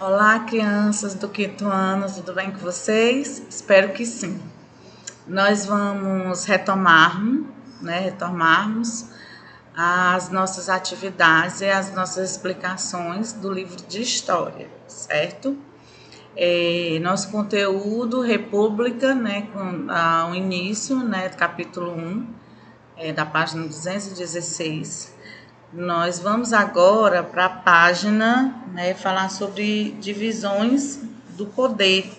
Olá, crianças do quinto ano, tudo bem com vocês? Espero que sim. Nós vamos retomarmos as nossas atividades e as nossas explicações do livro de história, certo? Nosso conteúdo, República, com o início, do capítulo 1, da página 216. Nós vamos agora para a página, falar sobre divisões do poder,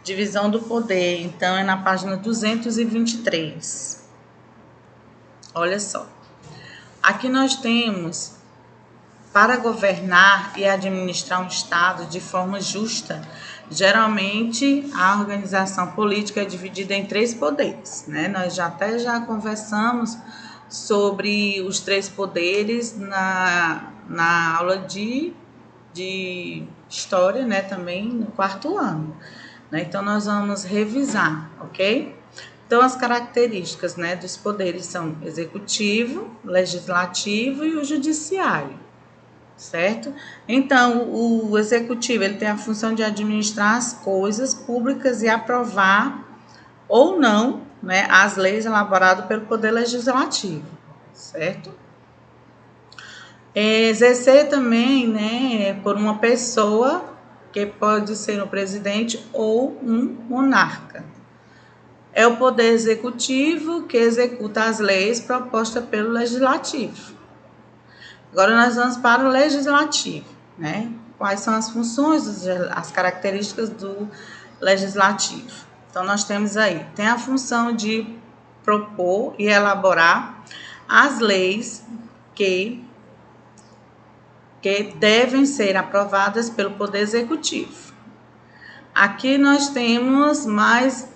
Divisão do poder, então é na página 223. Olha só. Aqui nós temos: para governar e administrar um Estado de forma justa, geralmente a organização política é dividida em três poderes, Nós já conversamos sobre os três poderes na aula de história, também no quarto ano, Então nós vamos revisar, ok? Então as características, dos poderes são executivo, legislativo e o judiciário, certo? Então o executivo ele tem a função de administrar as coisas públicas e aprovar ou não, as leis elaboradas pelo Poder Legislativo, certo? Exercer também, por uma pessoa, que pode ser um presidente ou um monarca. É o Poder Executivo que executa as leis propostas pelo Legislativo. Agora nós vamos para o Legislativo, Quais são as funções, as características do Legislativo? Então, nós temos aí, tem a função de propor e elaborar as leis que devem ser aprovadas pelo Poder Executivo. Aqui nós temos mais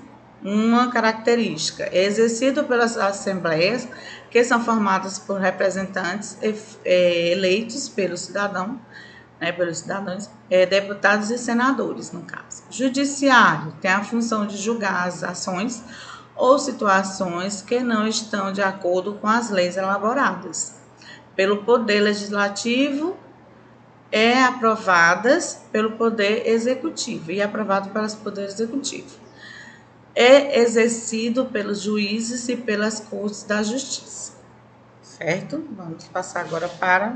uma característica: é exercido pelas assembleias, que são formadas por representantes eleitos pelos cidadãos, deputados e senadores, no caso. Judiciário tem a função de julgar as ações ou situações que não estão de acordo com as leis elaboradas pelo Poder Legislativo, aprovadas pelo Poder Executivo e aprovado pelo Poder Executivo. É exercido pelos juízes e pelas cortes da justiça, certo? Vamos passar agora para a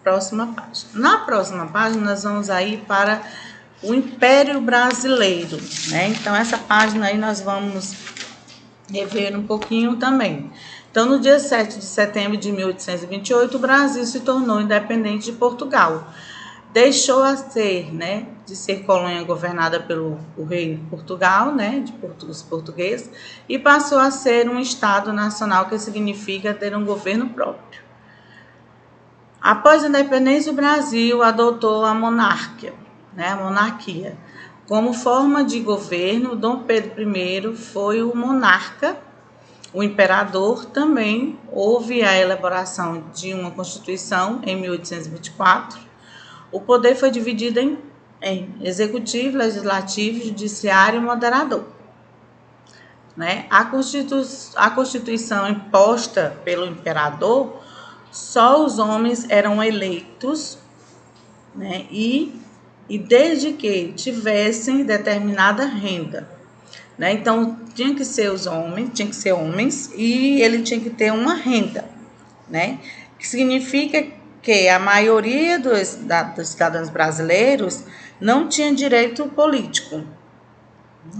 próxima página. Na próxima página, nós vamos aí para o Império Brasileiro, Então, essa página aí nós vamos rever um pouquinho também. Então, no dia 7 de setembro de 1828, o Brasil se tornou independente de Portugal. Deixou de ser colônia governada pelo rei de Portugal, dos portugueses, e passou a ser um Estado nacional, que significa ter um governo próprio. Após a independência, o Brasil adotou a monarquia, a monarquia. Como forma de governo, Dom Pedro I foi o monarca. O imperador também. Houve a elaboração de uma Constituição em 1824. O poder foi dividido em executivo, legislativo, judiciário e moderador. A Constituição imposta pelo imperador, só os homens eram eleitos, e desde que tivessem determinada renda. Então, tinha que ser homens e ele tinha que ter uma renda, que significa que a maioria dos cidadãos brasileiros não tinha direito político.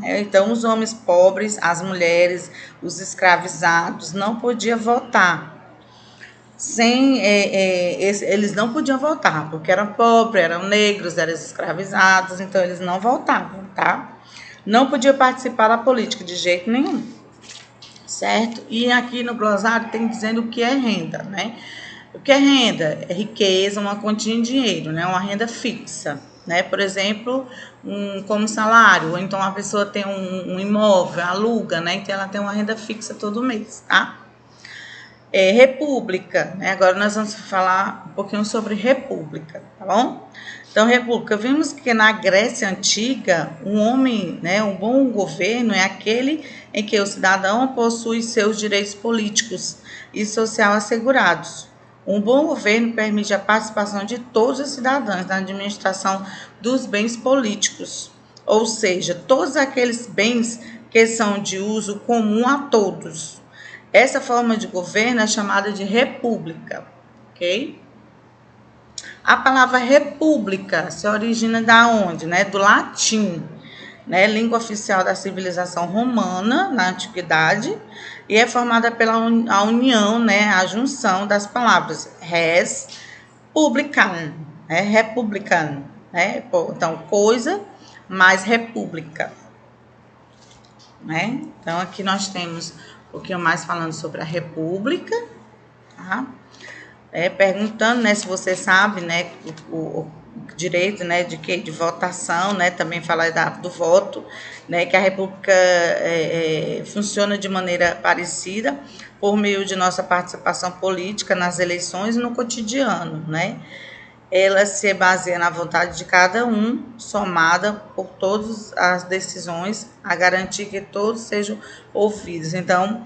Então, os homens pobres, as mulheres, os escravizados não podiam votar. Eles não podiam votar, porque eram pobres, eram negros, eram escravizados, então eles não votavam, tá? Não podia participar da política de jeito nenhum, certo? E aqui no glossário tem dizendo o que é renda, O que é renda? É riqueza, uma quantia em dinheiro, uma renda fixa, Por exemplo, como salário, ou então a pessoa tem um imóvel, aluga, Então ela tem uma renda fixa todo mês, tá? República, Agora nós vamos falar um pouquinho sobre república, tá bom? Então, república, vimos que na Grécia Antiga, um bom governo é aquele em que o cidadão possui seus direitos políticos e social assegurados. Um bom governo permite a participação de todos os cidadãos na administração dos bens políticos, ou seja, todos aqueles bens que são de uso comum a todos. Essa forma de governo é chamada de república, ok? A palavra república se origina da onde? Né? Do latim, né? Língua oficial da civilização romana na antiguidade, e é formada pela união, né? A junção das palavras res, publican, né? Republican, né? Então, coisa mais república, né? Então, aqui nós temos um pouquinho mais falando sobre a república, tá? Perguntando, né, se você sabe, né, o direito, né, de votação, né, também falar do voto, né, que a República funciona de maneira parecida por meio de nossa participação política nas eleições e no cotidiano, né. Ela se baseia na vontade de cada um, somada por todas as decisões, a garantir que todos sejam ouvidos. Então,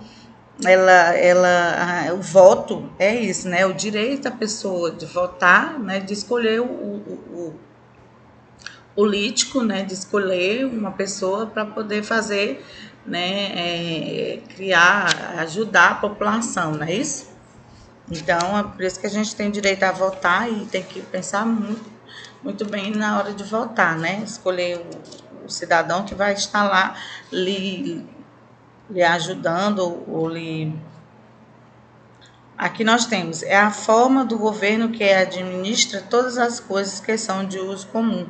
o voto é isso, né? O direito da pessoa de votar, né? De escolher o político, né? De escolher uma pessoa para poder fazer, né? Criar, ajudar a população, não é isso? Então, é por isso que a gente tem direito a votar e tem que pensar muito bem na hora de votar, né? Escolher o cidadão que vai estar lá lhe ajudando ou lhe... Aqui nós temos, é a forma do governo que administra todas as coisas que são de uso comum,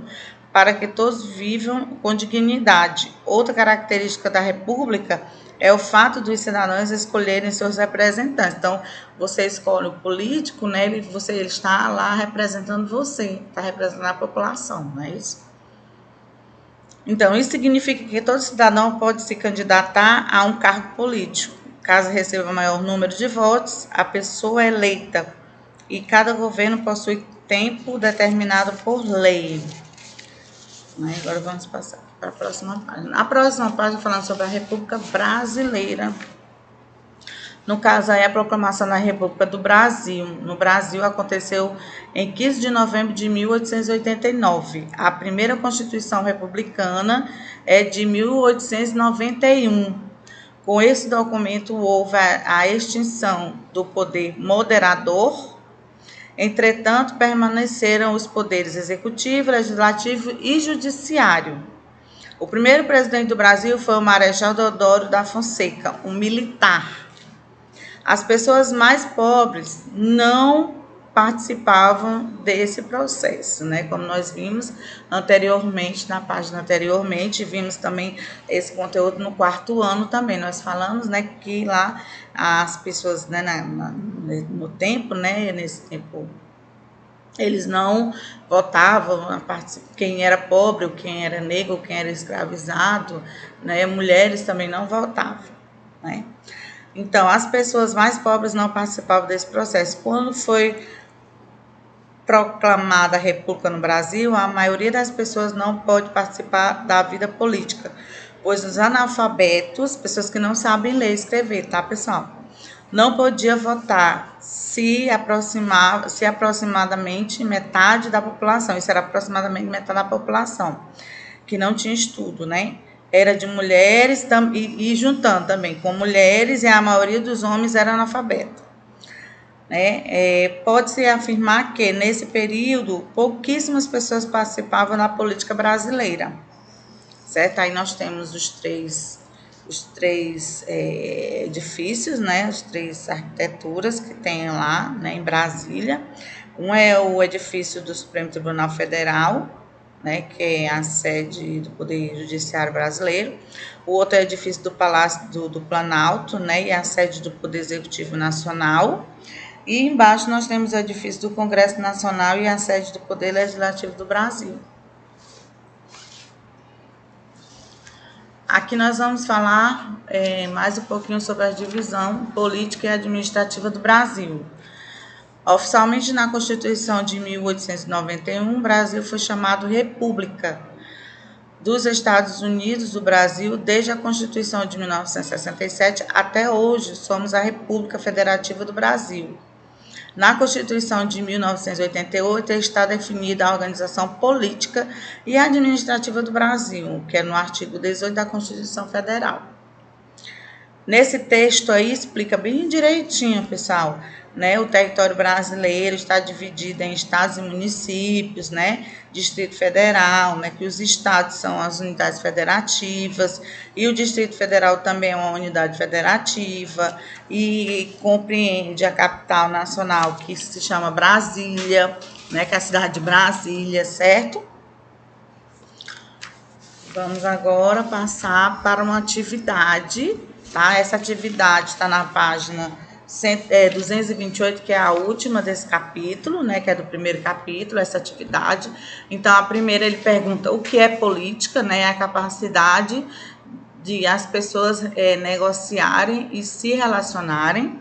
para que todos vivam com dignidade. Outra característica da República é o fato dos cidadãos escolherem seus representantes. Então, você escolhe o político, né? Ele está lá representando você, está representando a população, não é isso? Então, isso significa que todo cidadão pode se candidatar a um cargo político. Caso receba maior número de votos, a pessoa é eleita. E cada governo possui tempo determinado por lei. Agora vamos passar para a próxima página. A próxima página falando sobre a República Brasileira. No caso, aí, a proclamação da República do Brasil. No Brasil, aconteceu em 15 de novembro de 1889. A primeira Constituição Republicana é de 1891. Com esse documento, houve a extinção do poder moderador. Entretanto, permaneceram os poderes executivo, legislativo e judiciário. O primeiro presidente do Brasil foi o Marechal Deodoro da Fonseca, um militar. As pessoas mais pobres não participavam desse processo, né? Como nós vimos anteriormente, na página anteriormente, vimos também esse conteúdo no 4º ano também. Nós falamos, né, que lá as pessoas, né, no tempo, né, nesse tempo, eles não votavam, quem era pobre, ou quem era negro, ou quem era escravizado, né, mulheres também não votavam, né? Então, as pessoas mais pobres não participavam desse processo. Quando foi proclamada a República no Brasil, a maioria das pessoas não pode participar da vida política, pois os analfabetos, pessoas que não sabem ler e escrever, tá, pessoal? Não podia votar se aproximadamente metade da população, isso era aproximadamente metade da população, que não tinha estudo, né? Era de mulheres e juntando também com mulheres, e a maioria dos homens era analfabeta. Pode-se afirmar que, nesse período, pouquíssimas pessoas participavam da política brasileira, certo? Aí nós temos os três edifícios, né? As 3 arquiteturas que tem lá, né, em Brasília. Um é o edifício do Supremo Tribunal Federal, né, que é a sede do Poder Judiciário Brasileiro. O outro é o edifício do Palácio do Planalto, né, e a sede do Poder Executivo Nacional. E embaixo nós temos o edifício do Congresso Nacional e a sede do Poder Legislativo do Brasil. Aqui nós vamos falar mais um pouquinho sobre a divisão política e administrativa do Brasil. Oficialmente, na Constituição de 1891, o Brasil foi chamado República dos Estados Unidos do Brasil. Desde a Constituição de 1967 até hoje, somos a República Federativa do Brasil. Na Constituição de 1988 está definida a organização política e administrativa do Brasil, que é no artigo 18 da Constituição Federal. Nesse texto aí explica bem direitinho, pessoal, né? O território brasileiro está dividido em estados e municípios, né? Distrito Federal, né? Que os estados são as unidades federativas e o Distrito Federal também é uma unidade federativa e compreende a capital nacional, que se chama Brasília, né? Que é a cidade de Brasília, certo? Vamos agora passar para uma atividade, tá? Essa atividade está na página 228, que é a última desse capítulo, né? Que é do primeiro capítulo, essa atividade. Então, a primeira ele pergunta o que é política, né? A capacidade de as pessoas negociarem e se relacionarem.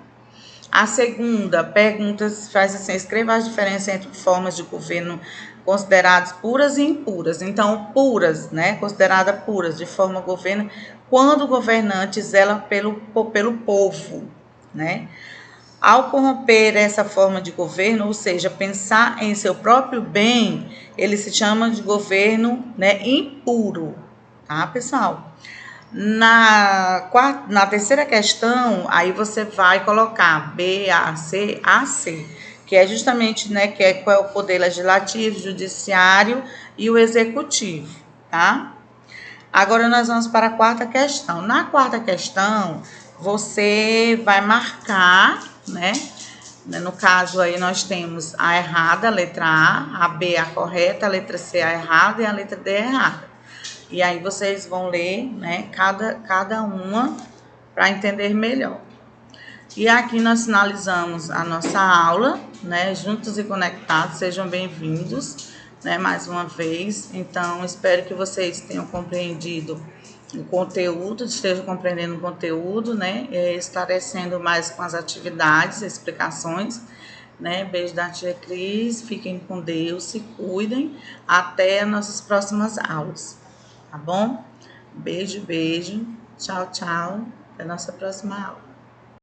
A segunda pergunta faz assim: escreva as diferenças entre formas de governo consideradas puras e impuras. Então, puras, né, considerada puras, de forma governo, quando o governante zela pelo povo, né? Ao corromper essa forma de governo, ou seja, pensar em seu próprio bem, ele se chama de governo, né, impuro, tá, pessoal? Na terceira questão, aí você vai colocar B, A, C, que é justamente, né, qual é o poder legislativo, judiciário e o executivo, tá? Agora nós vamos para a quarta questão. Na quarta questão, você vai marcar, né? No caso aí nós temos a errada, a letra A B a correta, a letra C a errada e a letra D a errada. E aí vocês vão ler, né, cada uma para entender melhor. E aqui nós finalizamos a nossa aula, né, juntos e conectados, sejam bem-vindos, né, mais uma vez. Então, espero que vocês tenham compreendido o conteúdo, estejam compreendendo o conteúdo, né, esclarecendo mais com as atividades, explicações, né. Beijo da tia Cris, fiquem com Deus, se cuidem, até as nossas próximas aulas. Tá bom? Beijo, beijo. Tchau, tchau. Até a nossa próxima aula.